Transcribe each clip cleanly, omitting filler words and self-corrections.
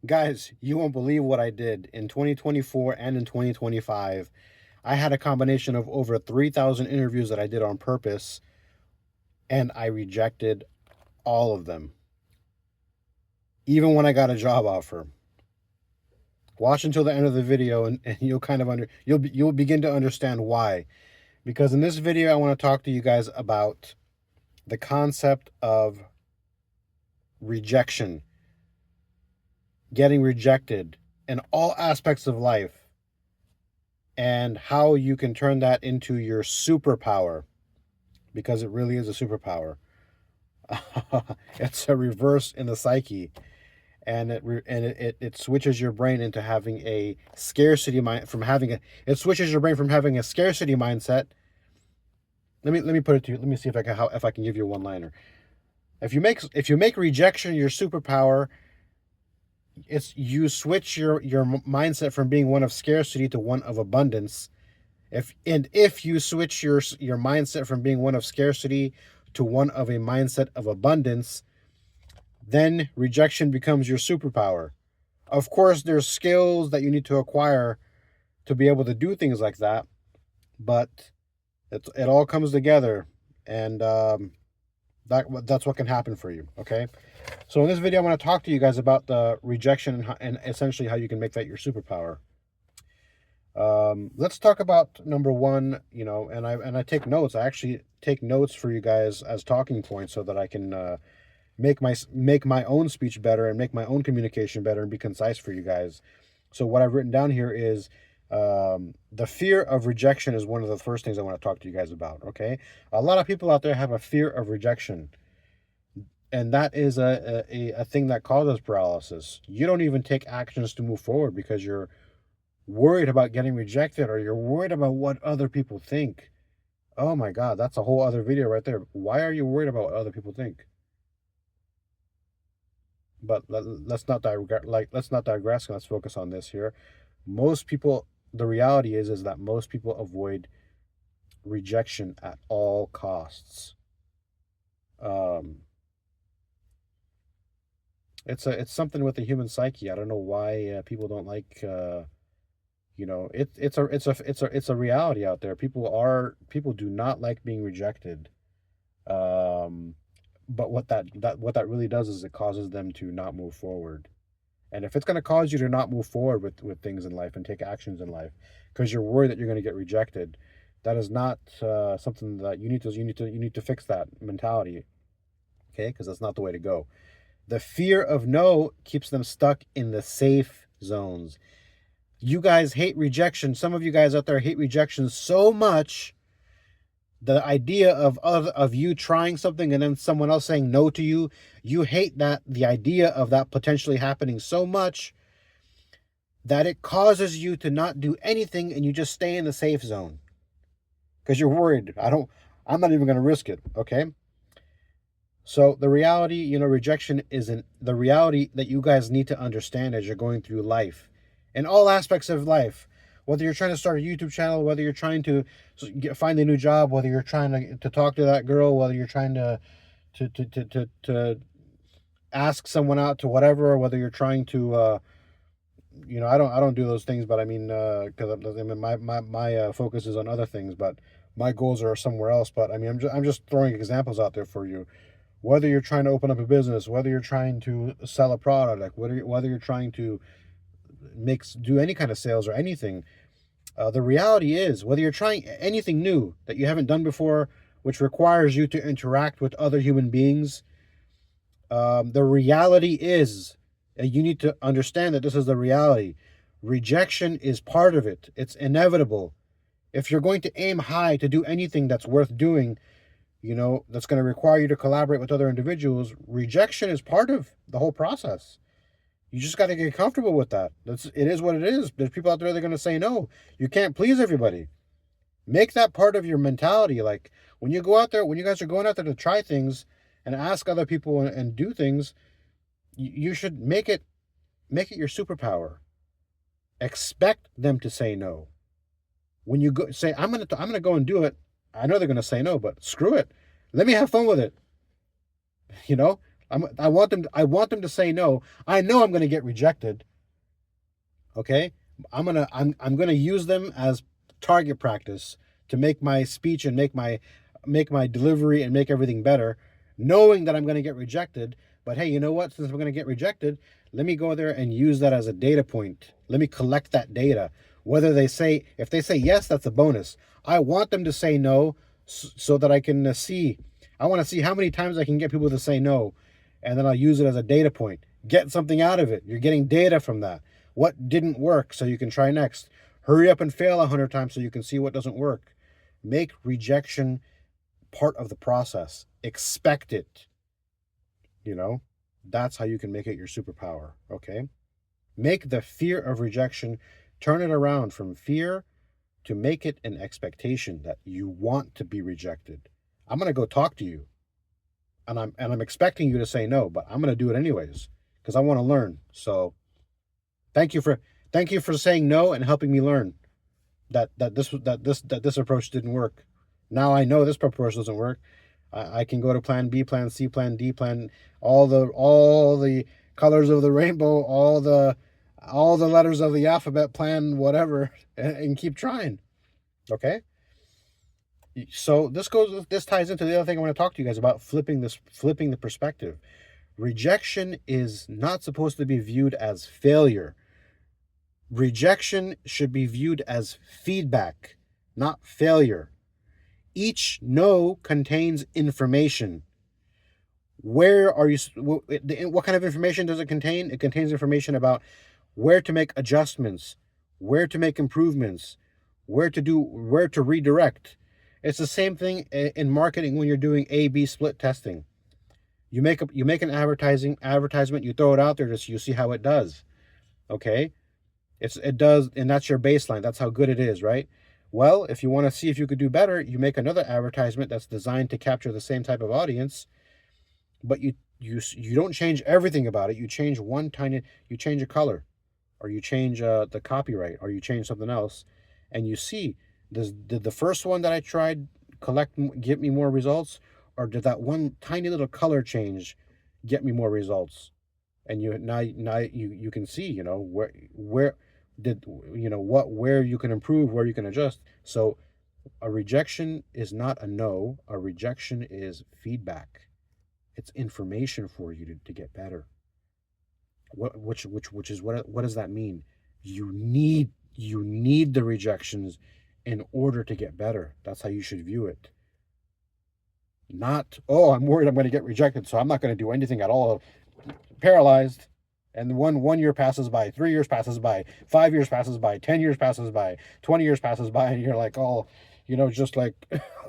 Guys, you won't believe what I did in 2024 and in 2025. I had a combination of over 3,000 interviews that I did on purpose, and I rejected all of them, even when I got a job offer. Watch until the end of the video, and you'll kind of you'll begin to understand why. Because in this video, I want to talk to you guys about the concept of rejection, getting rejected in all aspects of life, and how you can turn that into your superpower, because it really is a superpower. It's a reverse in the psyche, and it switches your brain into having a scarcity mind from having a it switches your brain from having a scarcity mindset. Let me put it to you. Let me see if I can give you a one liner. If you make rejection your superpower, it's you switch your mindset from being one of scarcity to one of abundance. If you switch your mindset from being one of scarcity to one of a mindset of abundance, then rejection becomes your superpower. Of course, there's skills that you need to acquire to be able to do things like that, but it all comes together, and that's what can happen for you. Okay, so in this video, I want to talk to you guys about the rejection and essentially how you can make that your superpower. Let's talk about number one. And I take notes. I actually take notes for you guys as talking points so that I can make my own speech better and make my own communication better and be concise for you guys. So what I've written down here is the fear of rejection is one of the first things I want to talk to you guys about. Okay, a lot of people out there have a fear of rejection, and that is a thing that causes paralysis. You don't even take actions to move forward because you're worried about getting rejected, or you're worried about what other people think. Oh my God, that's a whole other video right there. Why are you worried about what other people think? But let's not digress. Let's focus on this here. Most people, the reality is that most people avoid rejection at all costs. It's something with the human psyche. I don't know why people don't like. It's a reality out there. People do not like being rejected. Um, but what that really does is it causes them to not move forward. And if it's going to cause you to not move forward with things in life and take actions in life because you're worried that you're going to get rejected, that is not something that you need to fix that mentality. Okay, because that's not the way to go. The fear of no keeps them stuck in the safe zones. You guys hate rejection. Some of you guys out there hate rejection so much. The idea of you trying something and then someone else saying no to you, you hate the idea of that potentially happening so much that it causes you to not do anything, and you just stay in the safe zone because you're worried. I'm not even going to risk it. Okay. So the reality, rejection isn't the reality that you guys need to understand as you're going through life, in all aspects of life. Whether you're trying to start a YouTube channel, whether you're trying to find a new job, whether you're trying to talk to that girl, whether you're trying to ask someone out to whatever, whether you're trying to, I don't do those things, but I mean, because my focus is on other things, but my goals are somewhere else. But I mean, I'm just throwing examples out there for you. Whether you're trying to open up a business, whether you're trying to sell a product, like whether you're trying to do any kind of sales or anything, the reality is, whether you're trying anything new that you haven't done before, which requires you to interact with other human beings, the reality is, you need to understand that this is the reality. Rejection is part of it. It's inevitable. If you're going to aim high to do anything that's worth doing, that's going to require you to collaborate with other individuals, rejection is part of the whole process. You just got to get comfortable with that. It is what it is. There's people out there that are going to say no. You can't please everybody. Make that part of your mentality. Like when you guys are going out there to try things and ask other people and do things, you should make it your superpower. Expect them to say no. When you go say, I'm gonna go and do it, I know they're gonna say no, but screw it. Let me have fun with it. You know, I want them to say no. I know I'm going to get rejected. Okay? I'm going to use them as target practice to make my speech and make my delivery and make everything better, knowing that I'm going to get rejected. But hey, you know what? Since I'm going to get rejected, let me go there and use that as a data point. Let me collect that data. If they say yes, that's a bonus. I want them to say no so that I can see. I want to see how many times I can get people to say no, and then I'll use it as a data point. Get something out of it. You're getting data from that. What didn't work so you can try next. Hurry up and fail 100 times so you can see what doesn't work. Make rejection part of the process. Expect it. You know, that's how you can make it your superpower. Okay? Make the fear of rejection, turn it around from fear to make it an expectation that you want to be rejected. I'm going to go talk to you, and I'm expecting you to say no, but I'm going to do it anyways because I want to learn. So thank you for saying no and helping me learn that this approach didn't work. Now I know this approach doesn't work. I can go to plan B, plan C, plan D, plan all the colors of the rainbow, all the letters of the alphabet, plan whatever, and keep trying. Okay? So this ties into the other thing I want to talk to you guys about, flipping the perspective. Rejection is not supposed to be viewed as failure. Rejection should be viewed as feedback, not failure. Each no contains information. What kind of information does it contain? It contains information about where to make adjustments, where to make improvements, where to redirect. It's the same thing in marketing when you're doing A/B split testing. You make an advertisement, you throw it out there you see how it does. Okay? It does, and that's your baseline. That's how good it is, right? Well, if you want to see if you could do better, you make another advertisement that's designed to capture the same type of audience, but you don't change everything about it. You change you change a color, or you change the copyright, or you change something else, and you see, did the first one that I tried get me more results, or did that one tiny little color change get me more results? And you can see, where you can improve, where you can adjust. So a rejection is not a no. A rejection is feedback. It's information for you to get better. What does that mean? You need the rejections in order to get better. That's how you should view it. Not, oh, I'm worried I'm going to get rejected, so I'm not going to do anything at all. Paralyzed. And one year passes by, 3 years passes by, 5 years passes by, 10 years passes by, 20 years passes by, and you're like, oh, just like,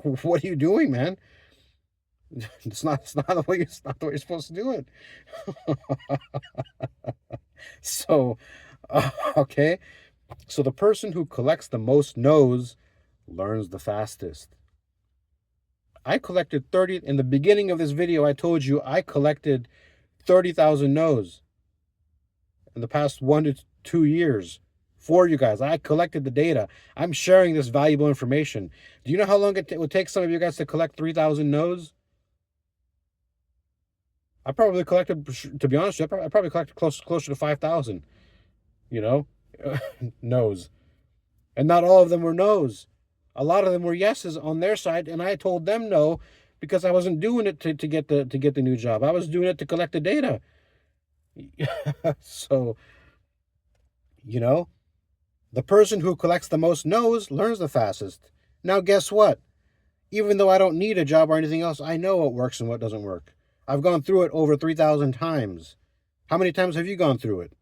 what are you doing, man? It's not the way you're supposed to do it. So, okay. So the person who collects the most no's learns the fastest. I collected 30, in the beginning of this video, I told you I collected 30,000 no's in the past 1 to 2 years for you guys. I collected the data. I'm sharing this valuable information. Do you know how long it would take some of you guys to collect 3,000 no's? I probably collected, to be honest, I probably collected closer to 5,000, no's. And not all of them were no's. A lot of them were yeses on their side, and I told them no because I wasn't doing it to get the new job. I was doing it to collect the data. So, the person who collects the most no's learns the fastest. Now, guess what? Even though I don't need a job or anything else, I know what works and what doesn't work. I've gone through it over 3,000 times. How many times have you gone through it?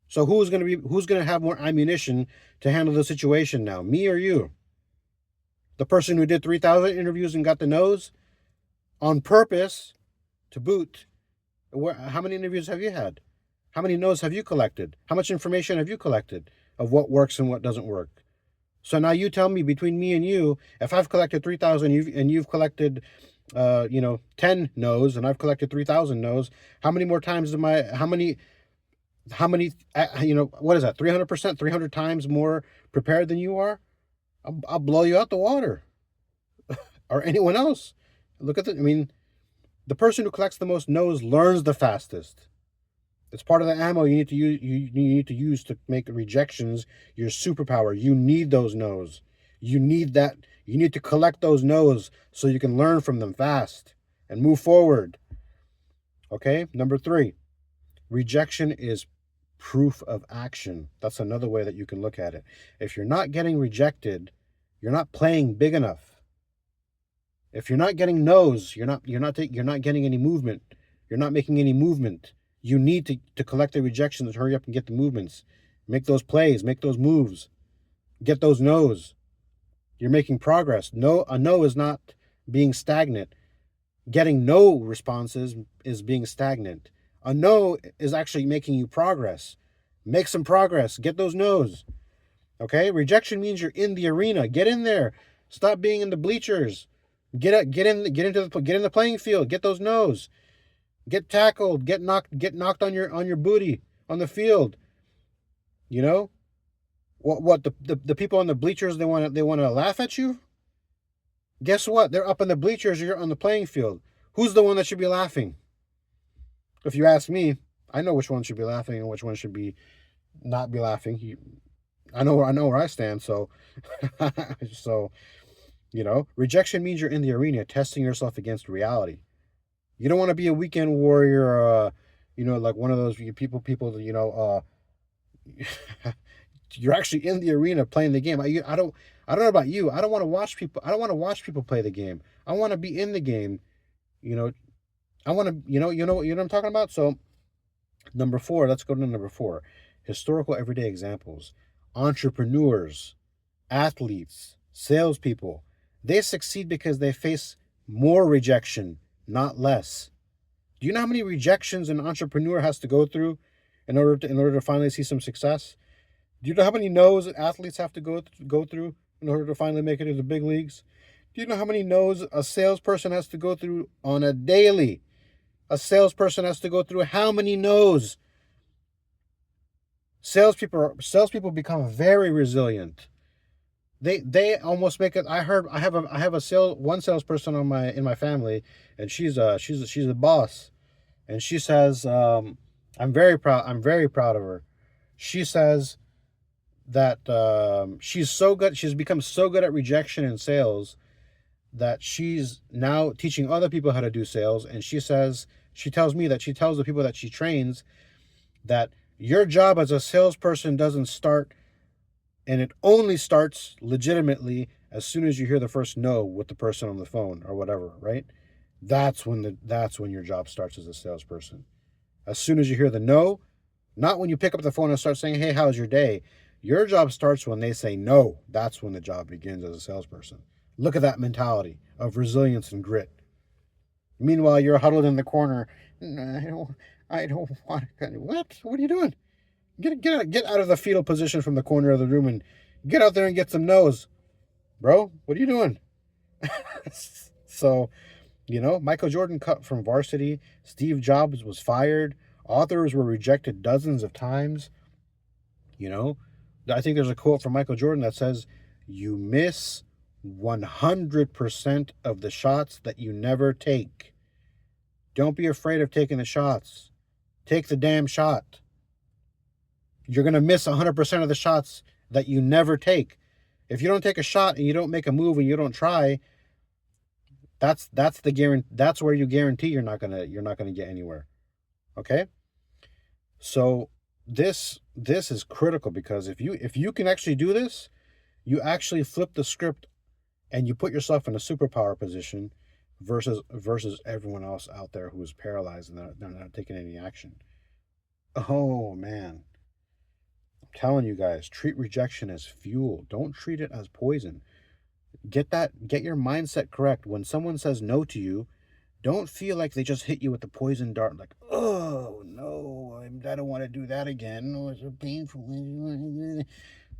So who's going to have more ammunition to handle the situation now, me or you? The person who did 3,000 interviews and got the no's on purpose to boot. How many interviews have you had? How many no's have you collected? How much information have you collected of what works and what doesn't work? So now you tell me, between me and you, if I've collected 3,000 and you've collected 10 no's and I've collected 3,000 no's, how many more times how many what is that, 300%, 300 times more prepared than you are? I'll blow you out the water. Or anyone else. Look at The person who collects the most no's learns the fastest. It's part of the ammo you need to use. You need to use to make rejections your superpower. You need those no's. You need that. You need to collect those no's so you can learn from them fast and move forward. Okay. Number 3, rejection is proof of action. That's another way that you can look at it. If you're not getting rejected, you're not playing big enough. If you're not getting no's, you're not getting any movement. You're not making any movement. You need to collect the rejections, hurry up and get the movements. Make those plays, make those moves. Get those no's. You're making progress. A no is not being stagnant. Getting no responses is being stagnant. A no is actually making you progress. Make some progress. Get those no's. Okay? Rejection means you're in the arena. Get in there. Stop being in the bleachers. Get in the playing field. Get those no's. Get tackled. Get knocked on your booty on the field. You know? What the people on the bleachers, they want to laugh at you? Guess what? They're up in the bleachers, you're on the playing field. Who's the one that should be laughing? If you ask me, I know which one should be laughing and which one should be not be laughing. I know where I stand, so so rejection means you're in the arena testing yourself against reality. You don't want to be a weekend warrior, like one of those people, you're actually in the arena playing the game. I don't know about you. I don't want to watch people. I don't want to watch people play the game. I want to be in the game. I want to, you know what I'm talking about? So number 4, let's go to number 4. Historical everyday examples. Entrepreneurs, athletes, salespeople, they succeed because they face more rejection, not less. Do you know how many rejections an entrepreneur has to go through in order to finally see some success? Do you know how many no's athletes have to go through in order to finally make it to the big leagues? Do you know how many no's a salesperson has to go through on a daily? A salesperson has to go through how many no's? Salespeople become very resilient. They almost make it. I have one salesperson in my family, and she's a boss, and she says, I'm very proud of her. She says that she's so good. She's become so good at rejection and sales that she's now teaching other people how to do sales. And she tells the people that she trains that your job as a salesperson doesn't start, and it only starts legitimately as soon as you hear the first no with the person on the phone or whatever, right? That's when your job starts as a salesperson. As soon as you hear the no, not when you pick up the phone and start saying, "Hey, how's your day?" Your job starts when they say no. That's when the job begins as a salesperson. Look at that mentality of resilience and grit. Meanwhile, you're huddled in the corner. I don't want to. What? What are you doing? Get out of the fetal position from the corner of the room and get out there and get some no's. Bro, what are you doing? So, Michael Jordan cut from varsity. Steve Jobs was fired. Authors were rejected dozens of times. I think there's a quote from Michael Jordan that says, "You miss 100% of the shots that you never take." Don't be afraid of taking the shots. Take the damn shot. You're going to miss 100% of the shots that you never take. If you don't take a shot and you don't make a move and you don't try, that's where you guarantee you're not going to get anywhere. Okay? So this is critical, because if you can actually do this, you actually flip the script and you put yourself in a superpower position versus everyone else out there who is paralyzed and they're not taking any action. Oh man. I'm telling you guys, treat rejection as fuel. Don't treat it as poison. Get your mindset correct. When someone says no to you, don't feel like they just hit you with the poison dart, like, "Oh no, I don't want to do that again. Oh, it's so painful."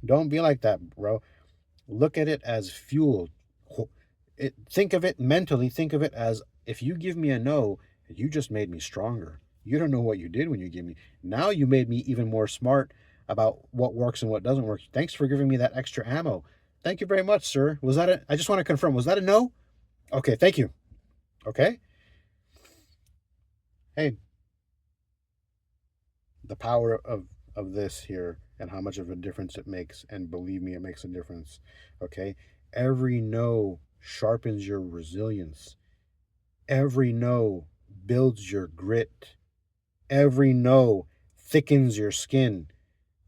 Don't be like that, bro. Look at it as fuel. Think of it mentally. Think of it as, if you give me a no, you just made me stronger. You don't know what you did when you gave me. Now you made me even more smart about what works and what doesn't work. Thanks for giving me that extra ammo. Thank you very much, sir. I just want to confirm, was that a no? Okay, thank you. Okay? Hey, the power of this here and how much of a difference it makes, and believe me, it makes a difference. Okay, every no sharpens your resilience. Every no builds your grit. Every no thickens your skin.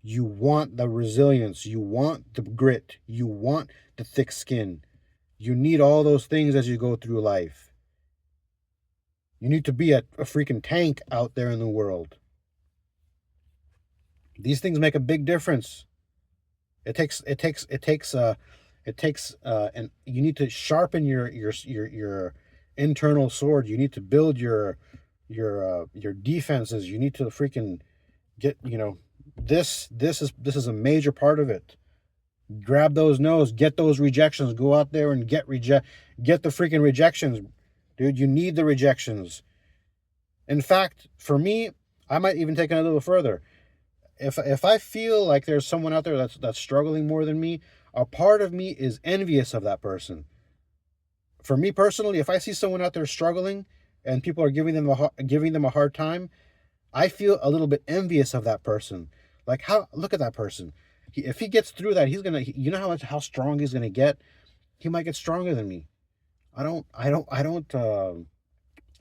You want the resilience, you want the grit, you want the thick skin. You need all those things as you go through life. You need to be a freaking tank out there in the world. These things make a big difference. And you need to sharpen your internal sword. You need to build your defenses. You need to freaking get, this is a major part of it. Grab those no's, get those rejections, go out there and get the freaking rejections. Dude, you need the rejections. In fact, for me, I might even take it a little further. If I feel like there's someone out there that's struggling more than me, a part of me is envious of that person. For me personally, if I see someone out there struggling and people are giving them a hard time, I feel a little bit envious of that person. Like, how, look at that person. If he gets through that, he's gonna, how strong he's gonna get. He might get stronger than me. I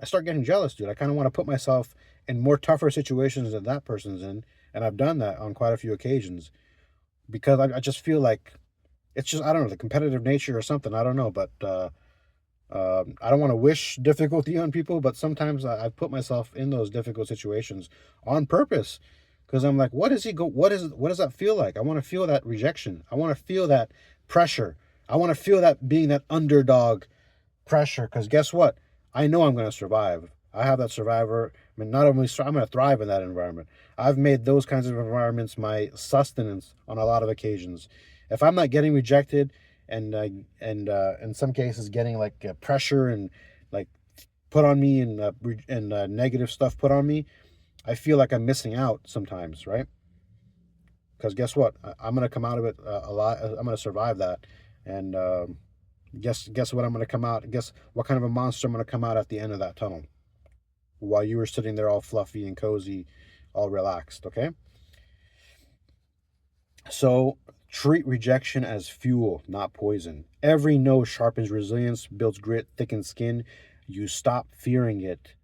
start getting jealous, dude. I kind of want to put myself in more tougher situations than that person's in, and I've done that on quite a few occasions because I just feel like it's just, I don't know, the competitive nature or something. I don't know, but I don't want to wish difficulty on people, but sometimes I've put myself in those difficult situations on purpose because I'm like, what does that feel like? I want to feel that rejection. I want to feel that pressure. I want to feel that being that underdog pressure because guess what? I know I'm going to survive. I have that survivor. I mean, not only I'm going to thrive in that environment. I've made those kinds of environments my sustenance on a lot of occasions. If I'm not getting rejected, and in some cases getting like pressure and like put on me and negative stuff put on me, I feel like I'm missing out sometimes, right? Because guess what? I'm going to come out of it a lot. I'm going to survive that, and guess what? I'm going to come out. Guess what kind of a monster I'm going to come out at the end of that tunnel? While you were sitting there all fluffy and cozy, all relaxed. Okay. So treat rejection as fuel, not poison. Every no sharpens resilience, builds grit, thickens skin. You stop fearing it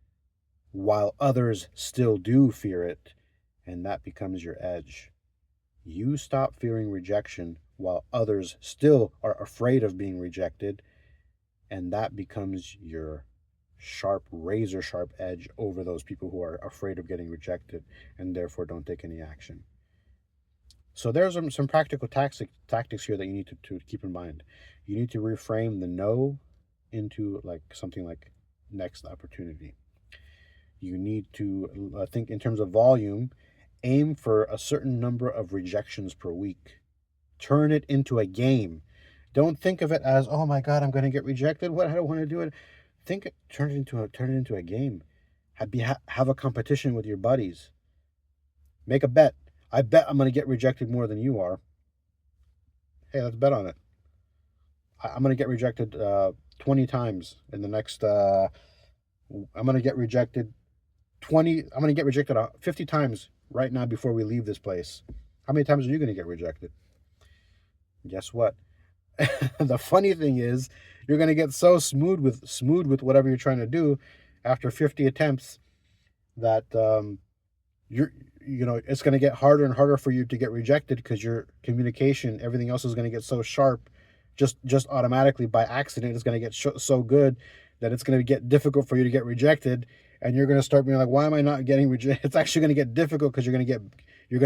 while others still do fear it, and that becomes your edge. You stop fearing rejection while others still are afraid of being rejected, and that becomes your sharp, razor sharp edge over those people who are afraid of getting rejected and therefore don't take any action. So there's some practical tactics here that you need to keep in mind. You need to reframe the no into like something like next opportunity. You need to think in terms of volume, aim for a certain number of rejections per week. Turn it into a game. Don't think of it as, oh my God, I'm going to get rejected. What? I don't want to do it. Turn it into a game. Have a competition with your buddies. Make a bet. I bet I'm going to get rejected more than you are. Hey, let's bet on it. I'm going to get rejected 20 times in the next. I'm going to get rejected 20. I'm going to get rejected 50 times right now before we leave this place. How many times are you going to get rejected? Guess what? The funny thing is, you're going to get so smooth with whatever you're trying to do after 50 attempts that it's going to get harder and harder for you to get rejected because your communication, everything else is going to get so sharp, just automatically by accident. It's going to get so good that it's going to get difficult for you to get rejected, and you're going to start being like, why am I not getting rejected? It's actually going to get difficult because you're going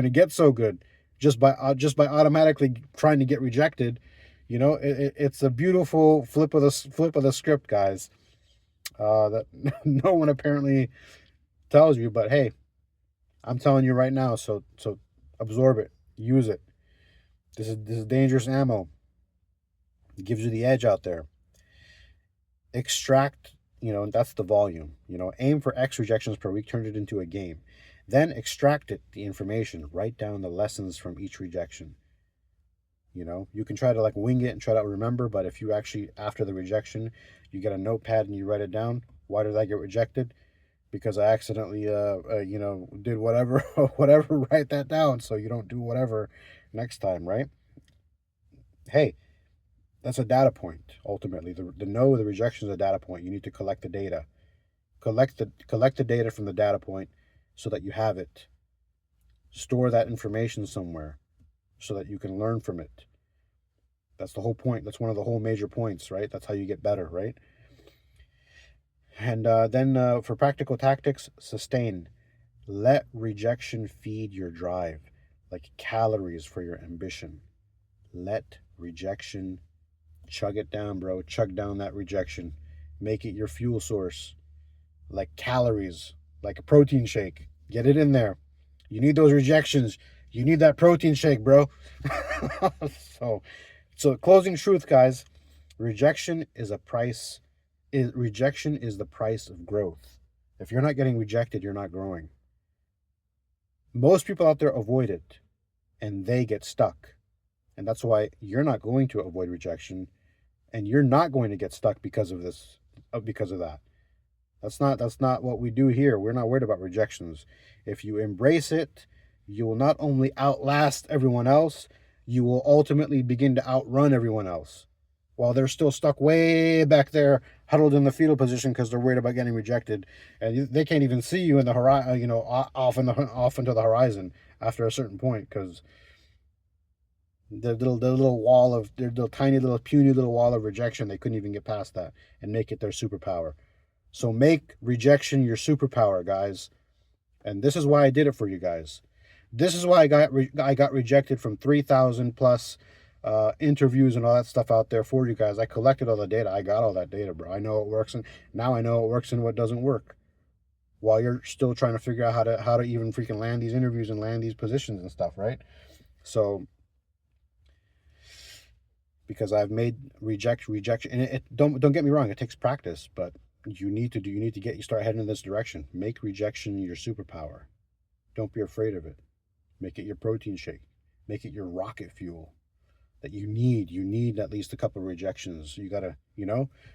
to get so good just by automatically trying to get rejected. It's a beautiful flip of the script, guys. That no one apparently tells you, but hey, I'm telling you right now. So absorb it, use it. This is dangerous ammo. It gives you the edge out there. Extract, that's the volume. Aim for X rejections per week. Turn it into a game. Then extract the information. Write down the lessons from each rejection. You can try to like wing it and try to remember, but if you actually, after the rejection, you get a notepad and you write it down. Why did I get rejected? because I accidentally, did whatever, whatever, write that down so you don't do whatever next time, right? Hey, that's a data point. Ultimately, the rejection is a data point. You need to collect the data, collect the data from the data point, so that you have it. Store that information somewhere, so that you can learn from it. That's the whole point. That's one of the whole major points, right? That's how you get better, right? And then for practical tactics, sustain. Let rejection feed your drive, like calories for your ambition. Let rejection chug it down, bro. Chug down that rejection. Make it your fuel source, like calories, like a protein shake. Get it in there. You need those rejections. You need that protein shake, bro. so, so closing truth, guys. Rejection is a price. Rejection is the price of growth. If you're not getting rejected, you're not growing. Most people out there avoid it, and they get stuck. And that's why you're not going to avoid rejection, and you're not going to get stuck because of this, because of that. That's not what we do here. We're not worried about rejections. If you embrace it, you will not only outlast everyone else, you will ultimately begin to outrun everyone else, while they're still stuck way back there, huddled in the fetal position because they're worried about getting rejected, and they can't even see you in the horizon, off into the horizon after a certain point, because the little wall of their little tiny little puny little wall of rejection, they couldn't even get past that and make it their superpower. So make rejection your superpower, guys. And this is why I did it for you guys. This is why I got rejected from 3,000 plus interviews and all that stuff out there for you guys. I collected all the data. I got all that data, bro. I know it works, and now I know it works and what doesn't work. While you're still trying to figure out how to even freaking land these interviews and land these positions and stuff, right? So because I've made rejection, and don't get me wrong, it takes practice, but you need to start heading in this direction. Make rejection your superpower. Don't be afraid of it. Make it your protein shake. Make it your rocket fuel that you need. You need at least a couple of rejections. You gotta,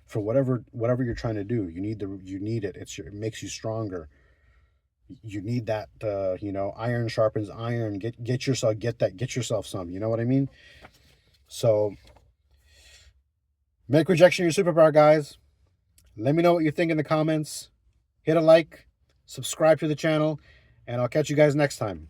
for whatever you're trying to do, you need it. It makes you stronger. You need that. Iron sharpens iron. Get yourself some. You know what I mean? So make rejection your superpower, guys. Let me know what you think in the comments. Hit a like, subscribe to the channel, and I'll catch you guys next time.